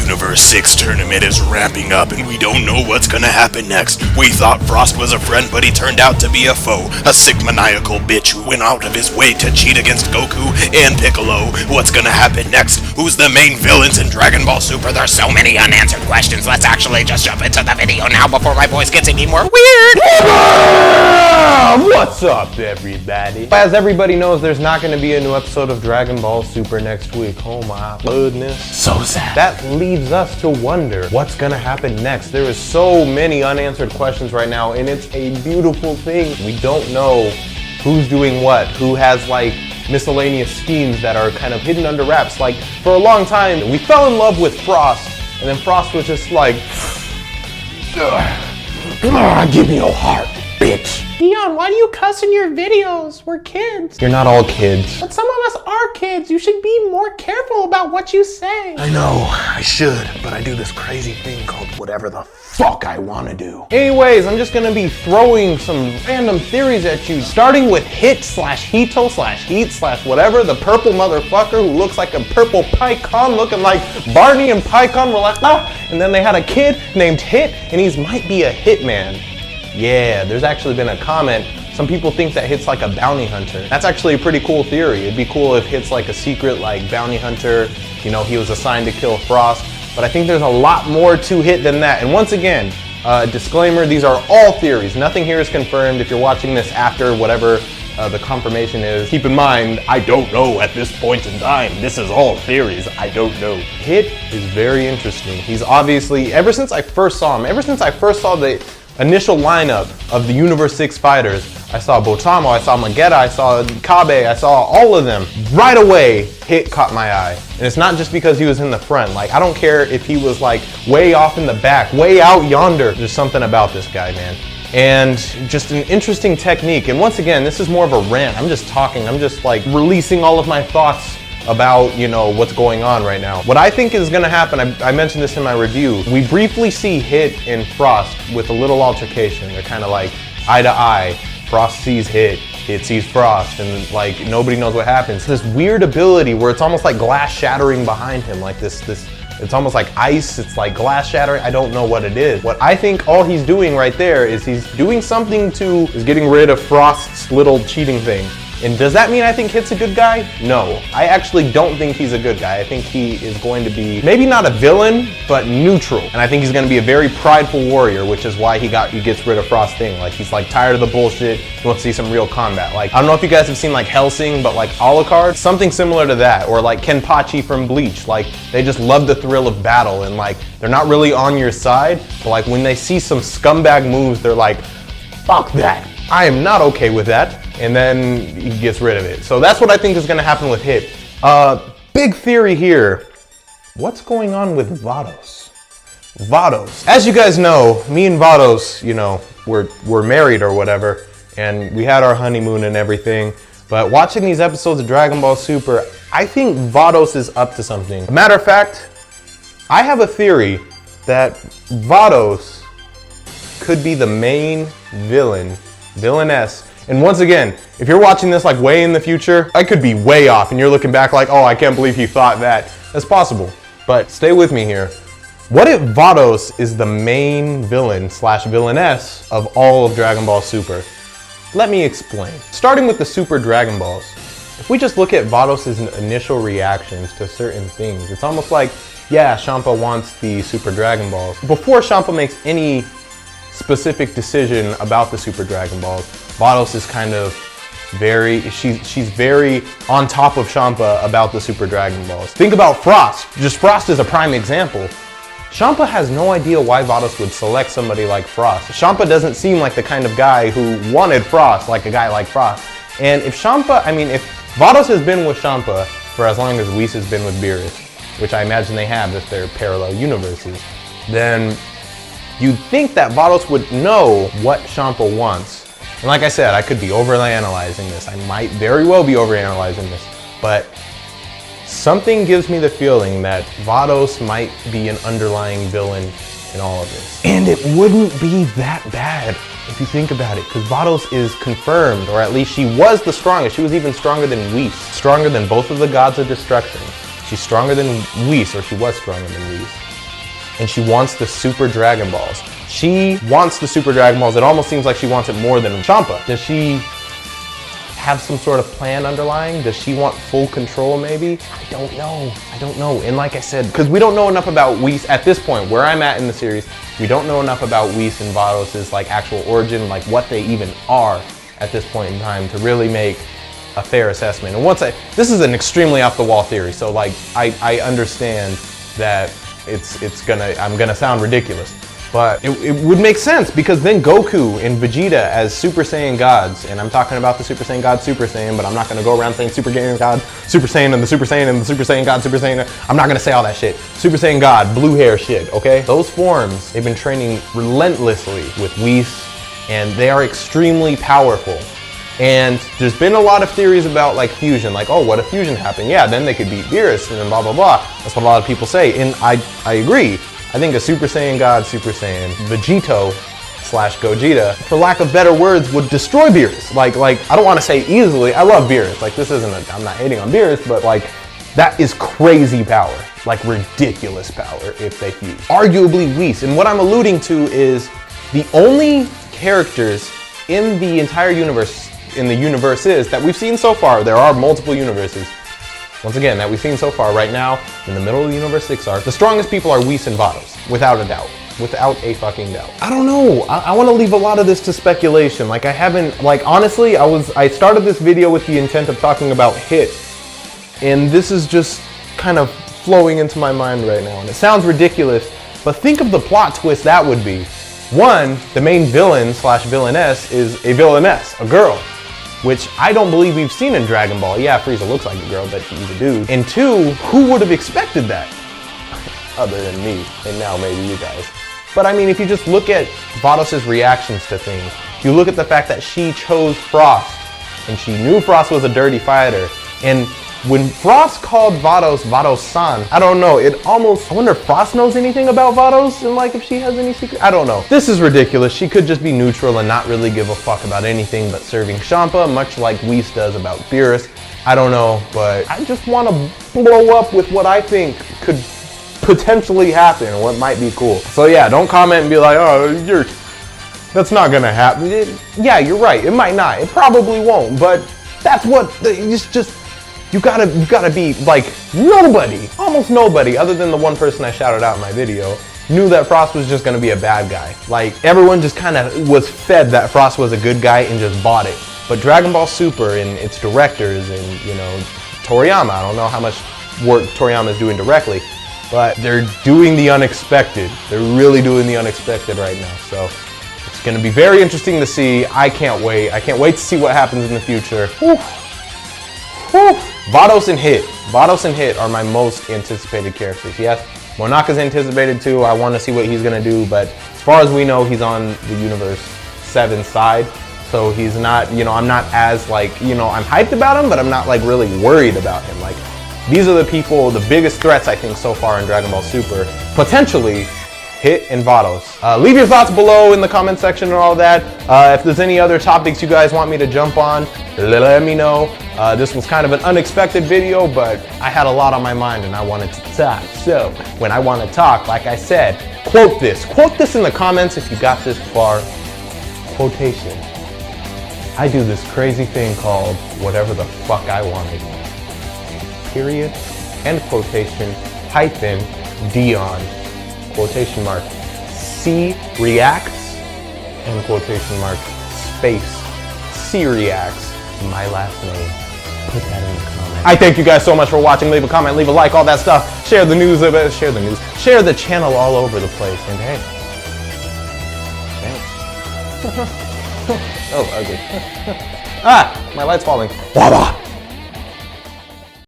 Universe 6 tournament is ramping up and we don't know what's gonna happen next. We thought Frost was a friend, but he turned out to be a foe. A sick maniacal bitch who went out of his way to cheat against Goku and Piccolo. What's gonna happen next? Who's the main villains in Dragon Ball Super? There's so many unanswered questions. Let's actually just jump into the video now before my voice gets any more weird. What's up, everybody? As everybody knows, there's not going to be a new episode of Dragon Ball Super next week. Oh my goodness. So sad. That leaves us to wonder what's going to happen next. There is so many unanswered questions right now, and it's a beautiful thing. We don't know who's doing what, who has like miscellaneous schemes that are kind of hidden under wraps. Like for a long time, we fell in love with Frost, and then Frost was just like, give me your heart, bitch. Deion, why do you cuss in your videos? We're kids. You're not all kids. But some of us are kids. You should be more careful about what you say. I know, I should, but I do this crazy thing called whatever the fuck I want to do. Anyways, I'm just gonna be throwing some random theories at you, starting with Hit/Hito/Heat/whatever, the purple motherfucker who looks like a purple Pycon, looking like Barney and Pycon were like, and then they had a kid named Hit, and he might be a hitman. Yeah, there's actually been a comment. Some people think that Hit's like a bounty hunter. That's actually a pretty cool theory. It'd be cool if Hit's like a secret like bounty hunter. You know, he was assigned to kill Frost. But I think there's a lot more to Hit than that. And once again, disclaimer, these are all theories. Nothing here is confirmed. If you're watching this after whatever the confirmation is, keep in mind, I don't know at this point in time. This is all theories. I don't know. Hit is very interesting. He's obviously, ever since I first saw him, ever since I first saw the initial lineup of the Universe 6 fighters, I saw Botamo, I saw Magetta, I saw Kabe, I saw all of them. Right away, Hit caught my eye. And it's not just because he was in the front. Like, I don't care if he was like way off in the back, way out yonder. There's something about this guy, man. And just an interesting technique. And once again, this is more of a rant. I'm just talking, I'm just like releasing all of my thoughts about, you know, what's going on right now. What I think is gonna happen, I mentioned this in my review, we briefly see Hit and Frost with a little altercation. They're kind of like eye to eye. Frost sees Hit, Hit sees Frost, and like nobody knows what happens. This weird ability where it's almost like glass shattering behind him, like this, it's almost like ice, it's like glass shattering, I don't know what it is. What I think all he's doing right there is he's doing something is getting rid of Frost's little cheating thing. And does that mean I think Hit's a good guy? No, I actually don't think he's a good guy. I think he is going to be, maybe not a villain, but neutral. And I think he's gonna be a very prideful warrior, which is why he gets rid of Frost's thing. Like, he's like tired of the bullshit, he wants to see some real combat. Like, I don't know if you guys have seen like Hellsing, but like Alucard, something similar to that. Or like Kenpachi from Bleach. Like, they just love the thrill of battle, and like, they're not really on your side, but like when they see some scumbag moves, they're like, fuck that. I am not okay with that. And then he gets rid of it. So that's what I think is gonna happen with Hit. Big theory here. What's going on with Vados? Vados. As you guys know, me and Vados, you know, we're married or whatever, and we had our honeymoon and everything. But watching these episodes of Dragon Ball Super, I think Vados is up to something. As a matter of fact, I have a theory that Vados could be the main villainess. And once again, if you're watching this like way in the future, I could be way off and you're looking back like, oh, I can't believe he thought that. That's possible, but stay with me here. What if Vados is the main villain/villainess of all of Dragon Ball Super? Let me explain. Starting with the Super Dragon Balls, if we just look at Vados' initial reactions to certain things, it's almost like, yeah, Champa wants the Super Dragon Balls. Before Champa makes any specific decision about the Super Dragon Balls, Vados is kind of she's very on top of Champa about the Super Dragon Balls. Think about Frost. Just Frost is a prime example. Champa has no idea why Vados would select somebody like Frost. Champa doesn't seem like the kind of guy who wanted Frost, like a guy like Frost. And if Vados has been with Champa for as long as Whis has been with Beerus, which I imagine they have if they're parallel universes, then you'd think that Vados would know what Champa wants. And like I said, I could be overanalyzing this. I might very well be overanalyzing this, but something gives me the feeling that Vados might be an underlying villain in all of this. And it wouldn't be that bad if you think about it, because Vados is confirmed, or at least she was the strongest. She was even stronger than Whis, stronger than both of the gods of destruction. She's stronger than Whis, or she was stronger than Whis. and she wants the Super Dragon Balls. She wants the Super Dragon Balls. It almost seems like she wants it more than Champa. Does she have some sort of plan underlying? Does she want full control maybe? I don't know. And like I said, because we don't know enough about Whis at this point, where I'm at in the series, we don't know enough about Whis and Vados' like actual origin, like what they even are at this point in time to really make a fair assessment. And this is an extremely off the wall theory, so like I understand that I'm gonna sound ridiculous. But it would make sense, because then Goku and Vegeta as Super Saiyan gods, and I'm talking about the Super Saiyan God, Super Saiyan, but I'm not gonna go around saying Super Saiyan God, Super Saiyan, and the Super Saiyan, and the Super Saiyan God, Super Saiyan. I'm not gonna say all that shit. Super Saiyan God, blue hair shit, okay? Those forms, they've been training relentlessly with Whis, and they are extremely powerful. And there's been a lot of theories about like fusion, like, oh, what if fusion happened? Yeah, then they could beat Beerus and then blah, blah, blah. That's what a lot of people say, and I agree. I think a Super Saiyan God, Super Saiyan, Vegito / Gogeta, for lack of better words, would destroy Beerus. Like I don't want to say easily. I love Beerus. Like this isn't I'm not hating on Beerus, but like that is crazy power, like ridiculous power if they fuse. Arguably Whis, and what I'm alluding to is the only characters in the entire universe, that we've seen so far. There are multiple universes. Once again, that we've seen so far right now, in the middle of the Universe 6 arc, the strongest people are Whis and Vados, without a doubt. Without a fucking doubt. I don't know, I want to leave a lot of this to speculation. Like I haven't, like honestly, I started this video with the intent of talking about Hit, and this is just kind of flowing into my mind right now. And it sounds ridiculous, but think of the plot twist that would be. One, the main villain / villainess is a villainess, a girl, which I don't believe we've seen in Dragon Ball. Yeah, Frieza looks like a girl, but he's a dude. And two, who would have expected that? Other than me, and now maybe you guys. But I mean, if you just look at Vados' reactions to things, you look at the fact that she chose Frost, and she knew Frost was a dirty fighter, and when Frost called Vados, Vados-san, I don't know, I wonder if Frost knows anything about Vados and like if she has any secret, I don't know. This is ridiculous. She could just be neutral and not really give a fuck about anything but serving Champa, much like Whis does about Beerus. I don't know, but I just want to blow up with what I think could potentially happen and what might be cool. So yeah, don't comment and be like, oh, that's not gonna happen. Yeah, you're right, it might not, it probably won't, but that's what, it's just, you gotta be like nobody, almost nobody, other than the one person I shouted out in my video, knew that Frost was just gonna be a bad guy. Like everyone just kind of was fed that Frost was a good guy and just bought it. But Dragon Ball Super and its directors and Toriyama, I don't know how much work Toriyama is doing directly, but they're doing the unexpected. They're really doing the unexpected right now. So it's gonna be very interesting to see. I can't wait. I can't wait to see what happens in the future. Whew. Whew. Vados and Hit. Vados and Hit are my most anticipated characters. Yes, Monaka's anticipated too. I want to see what he's gonna do, but as far as we know, he's on the Universe 7 side. So he's not, I'm not as like, I'm hyped about him, but I'm not like really worried about him. Like, these are the people, the biggest threats I think so far in Dragon Ball Super. Potentially, Hit and Vados. Leave your thoughts below in the comment section and all that. If there's any other topics you guys want me to jump on, let me know. This was kind of an unexpected video, but I had a lot on my mind and I wanted to talk. So when I want to talk, like I said, quote this in the comments if you got this far. Quotation. I do this crazy thing called whatever the fuck I wanted. Period. End quotation. Hyphen. Deion. Quotation mark. C reacts. End quotation mark. Space. C reacts. My last name. Put that in the comments. I thank you guys so much for watching. Leave a comment, leave a like, all that stuff. Share the news of it. Share the channel all over the place. And hey. Thanks. Oh, ugly. My light's falling. Wah-wah.